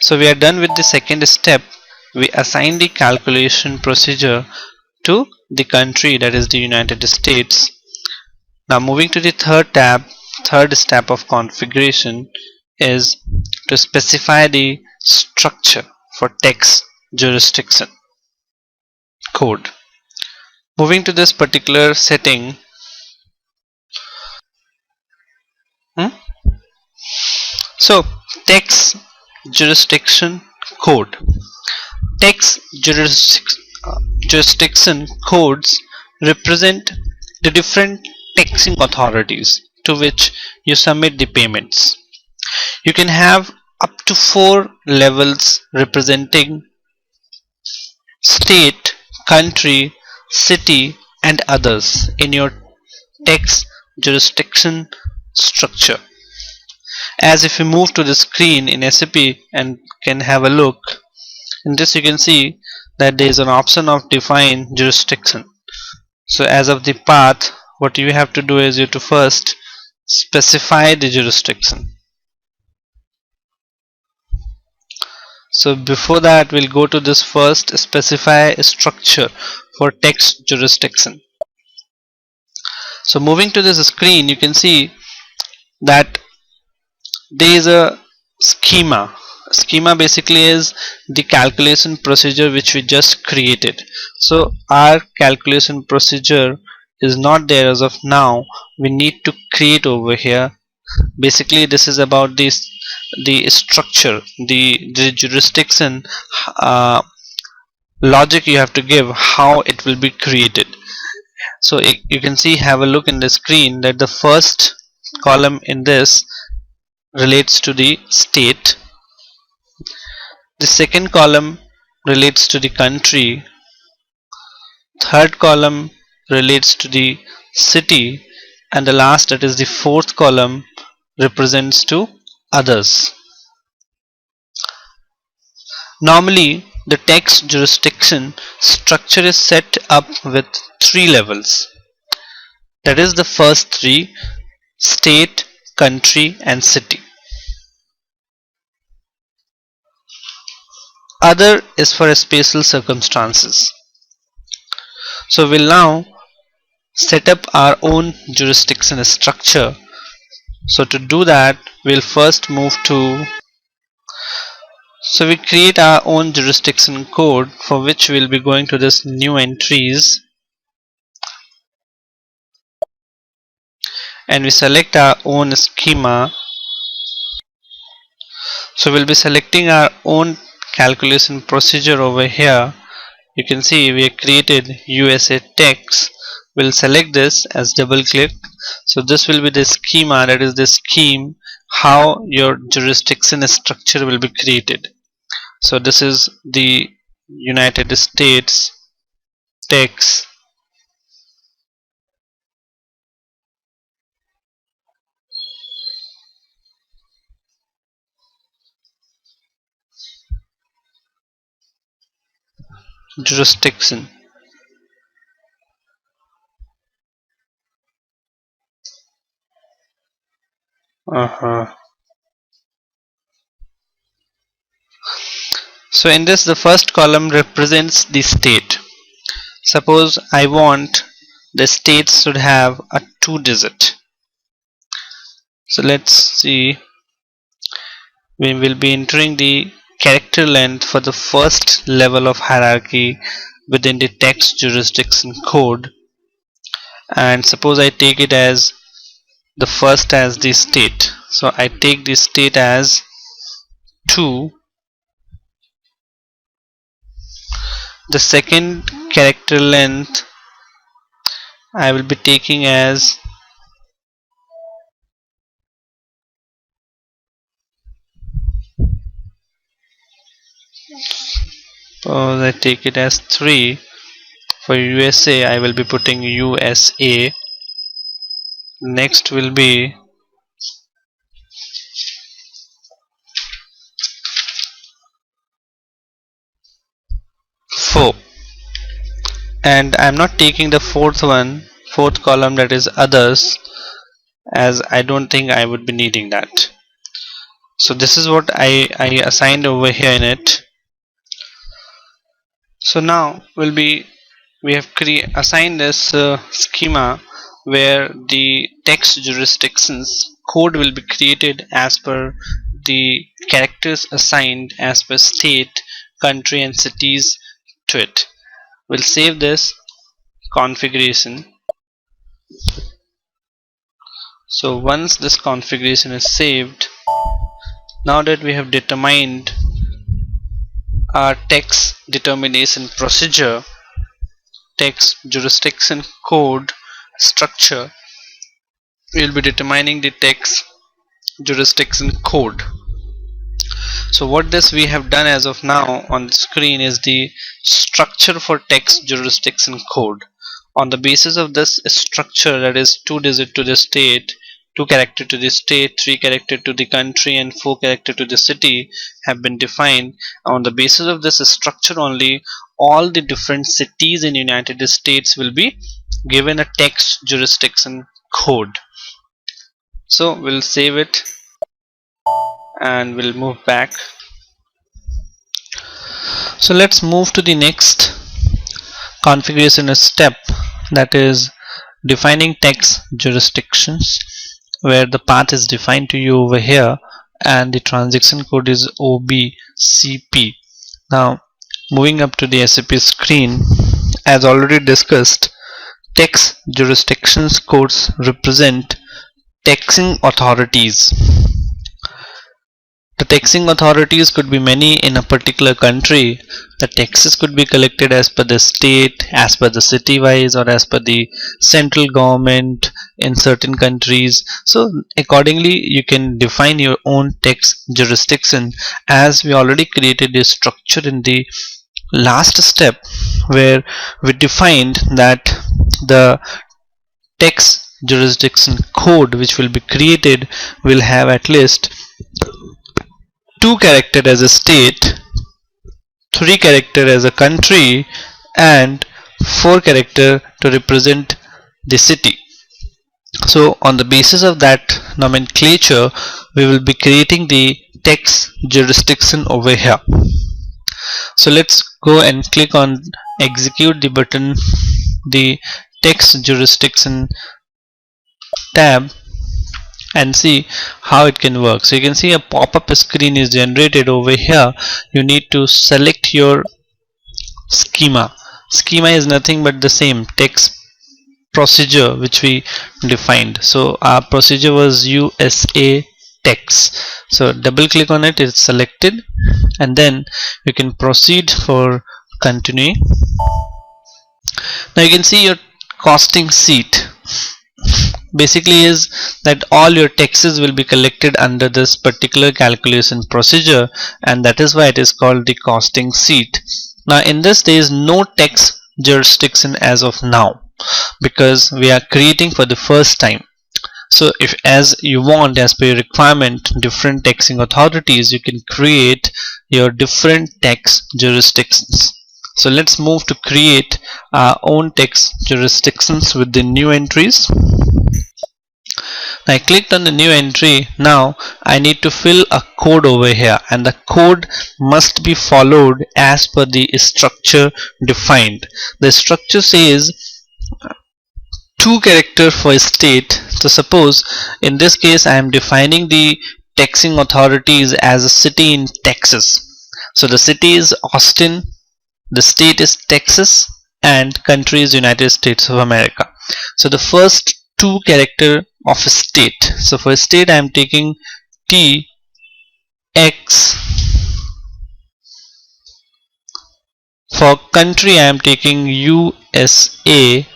So we are done with the second step. We assign the calculation procedure to the country, that is the United States. Now moving to the third step of configuration is to specify the structure for tax jurisdiction code. Moving to this particular setting, so tax jurisdiction code. Tax jurisdiction codes represent the different taxing authorities to which you submit the payments. You can have up to 4 levels representing state, country, city, and others in your tax jurisdiction structure. As if you move to the screen in SAP and can have a look, in this you can see that there is an option of define jurisdiction. So as of the path, what you have to do is you have to first specify the jurisdiction. So before that, we'll go to this first specify structure for tax jurisdiction. So moving to this screen, you can see that there is a schema. Schema basically is the calculation procedure which we just created. So our calculation procedure is not there as of now. We need to create over here. Basically this is about the structure, the jurisdiction logic you have to give how it will be created. So you can see, have a look in the screen, that the first column in this relates to the state, the second column relates to the country, third column relates to the city, and the last, that is the fourth column, represents to others. Normally the tax jurisdiction structure is set up with 3 levels, that is the first 3: state, country, and city. Other is for special circumstances. So we'll now set up our own jurisdiction structure. So to do that, we'll first move to, so we create our own jurisdiction code, for which we'll be going to this new entries, and we select our own schema. So we'll be selecting our own calculation procedure over here. You can see we have created USA tax. We'll select this as double click. So this will be the schema, that is the scheme how your jurisdiction structure will be created. So this is the United States tax jurisdiction. So in this, the first column represents the state. Suppose I want the states should have a 2-digit. So let's see, we will be entering the character length for the first level of hierarchy within the tax jurisdiction code, and suppose I take it as the first as the state. So I take the state as 2. The second character length I will be taking as I take it as 3. For USA I will be putting USA. Next will be and I'm not taking the fourth column, that is others, as I don't think I would be needing that. So this is what I assigned over here in it. So now we have assigned this schema where the text jurisdictions code will be created as per the characters assigned as per state, country and cities to it. We'll save this configuration. So once this configuration is saved, now that we have determined our text determination procedure, text jurisdiction code structure, we will be determining the text jurisdiction code. So what this we have done as of now on the screen is the structure for text jurisdiction code. On the basis of this structure, that is 2 digit to the state, 2 character to the state, 3 character to the country and 4 character to the city have been defined. On the basis of this structure only, all the different cities in United States will be given a text jurisdiction code. So we'll save it and we'll move back. So let's move to the next configuration step, that is defining text jurisdictions, where the path is defined to you over here and the transaction code is OBCP. Now moving up to the SAP screen, as already discussed, text jurisdictions codes represent taxing authorities. The taxing authorities could be many in a particular country. The taxes could be collected as per the state, as per the city wise, or as per the central government in certain countries. So accordingly you can define your own tax jurisdiction, as we already created a structure in the last step where we defined that the text jurisdiction code which will be created will have at least 2 character as a state, 3 character as a country and 4 character to represent the city. So on the basis of that nomenclature, we will be creating the text jurisdiction over here. So let's go and click on execute the button, the text jurisdiction tab, and see how it can work. So you can see a pop-up screen is generated over here. You need to select your schema. Schema is nothing but the same text procedure which we defined. So our procedure was USA text. So double click on it, it's selected, and then you can proceed for continuing. Now you can see your costing sheet basically is that all your taxes will be collected under this particular calculation procedure, and that is why it is called the costing sheet. Now in this there is no tax jurisdiction as of now because we are creating for the first time. So if as you want, as per your requirement, different taxing authorities, you can create your different tax jurisdictions. So let's move to create our own tax jurisdictions with the new entries. I clicked on the new entry. Now I need to fill a code over here, and the code must be followed as per the structure defined. The structure says 2 character for state. So suppose in this case I am defining the taxing authorities as a city in Texas. So the city is Austin, the state is Texas, and country is United States of America. So the first 2 character of a state. So for state I am taking TX. For country I am taking USA,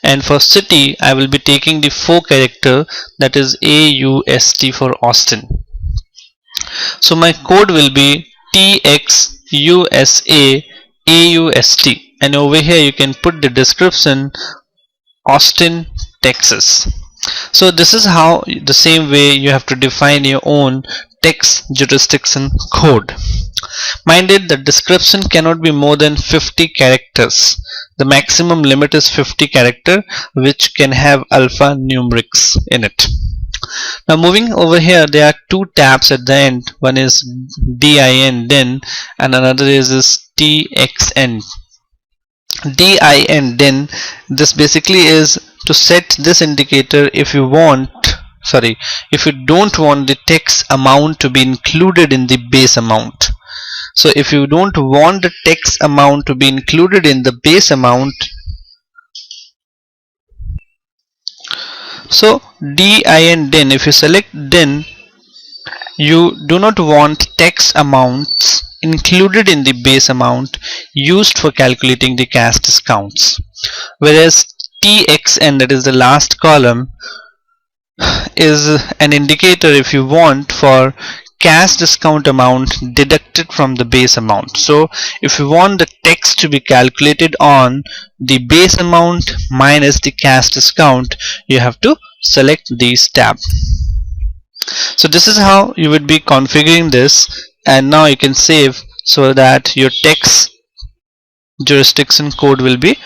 and for city I will be taking the 4 character, that is AUST for Austin. So my code will be TX USA AUST, and over here you can put the description Austin, Texas. So this is how the same way you have to define your own text jurisdiction code. Mind it, the description cannot be more than 50 characters. The maximum limit is 50 character, which can have alphanumerics in it. Now moving over here, there are two tabs at the end. One is DIN then, and another is TXN. DIN then, this basically is to set this indicator if you don't want the text amount to be included in the base amount. So if you don't want the text amount to be included in the base amount, so DIN then, if you select then, you do not want text amounts included in the base amount used for calculating the cash discounts. Whereas TXN, that is the last column, is an indicator if you want for cash discount amount deducted from the base amount. So if you want the text to be calculated on the base amount minus the cash discount, you have to select these tab. So this is how you would be configuring this, and now you can save so that your text jurisdiction code will be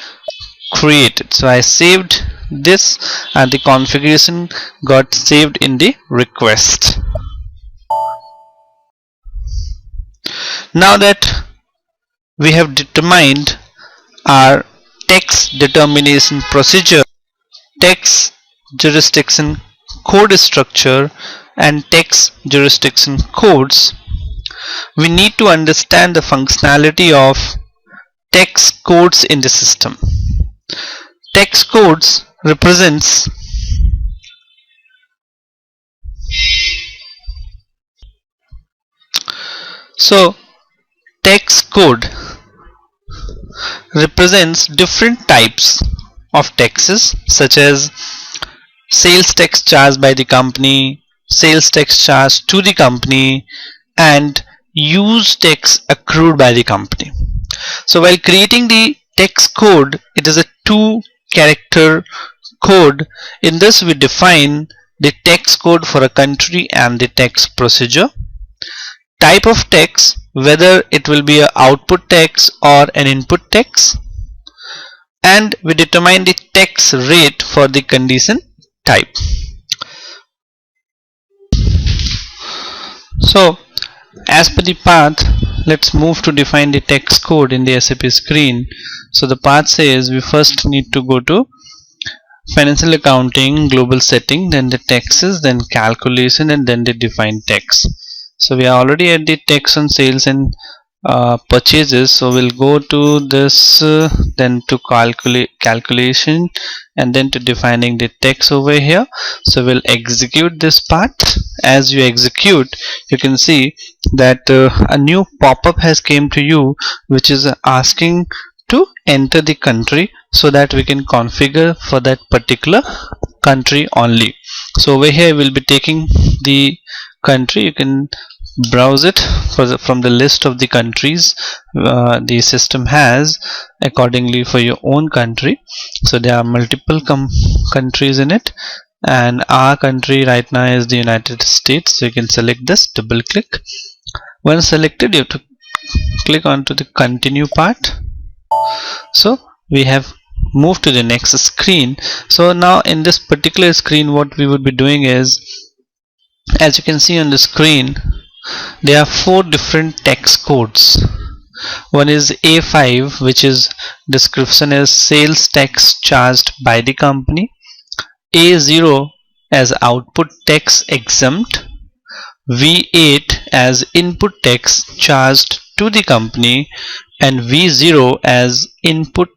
created. So I saved this and the configuration got saved in the request. Now that we have determined our text determination procedure, text jurisdiction code structure and text jurisdiction codes, we need to understand the functionality of text codes in the system. Text codes represents text code represents different types of taxes, such as sales tax charged by the company, sales tax charged to the company, and use tax accrued by the company. So while creating the text code, it is a 2-character code. In this we define the text code for a country and the tax procedure, type of tax, whether it will be an output tax or an input tax, and we determine the tax rate for the condition type. So as per the path, let's move to define the text code in the SAP screen. So the path says we first need to go to financial accounting, global setting, then the taxes, then calculation, and then the define tax. So we are already at the tax on sales and purchases, so we'll go to this, then to calculation, and then to defining the tax over here. So we'll execute this part. As you execute, you can see that a new pop-up has came to you, which is asking to enter the country so that we can configure for that particular country only. So over here we'll be taking the country. You can browse it from the list of the countries the system has accordingly for your own country. So there are multiple countries in it, and our country right now is the United States. So you can select this, double click. Once selected, you have to click onto the continue part. So we have moved to the next screen. So now in this particular screen, what we would be doing is, as you can see on the screen, there are 4 different text codes. One is A5, which is description as sales tax charged by the company, A0 as output tax exempt, V8 as input tax charged to the company, and V0 as input